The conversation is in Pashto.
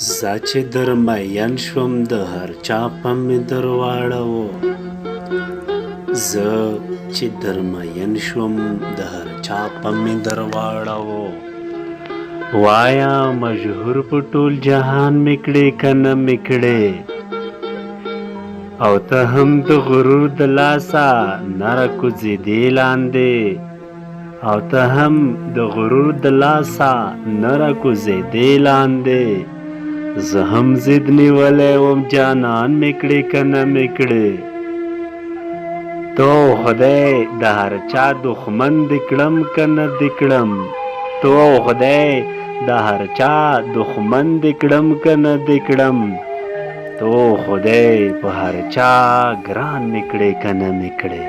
زه چې در مین شوم د هر چا په مې در واړوو زه چې در مین شوم د هر چا په مې در واړوو وایا مشهور په ټول جهان مې کړې که نه مې کړې او ته هم د غرور د لاسه نه راکوزېدې لاندې او ته هم د غرور د لاسه نه راکوزېدې لاندې زه هم ضد نیولی وم جانان مې کړې که نه مې کړې تو خدای د هر چا دښمن دې کړم که نه دې کړم تو خدای د هر چا دښمن دې کړم که نه دې کړم تو خدای په هر چا ګران مې کړې که نه مې کړې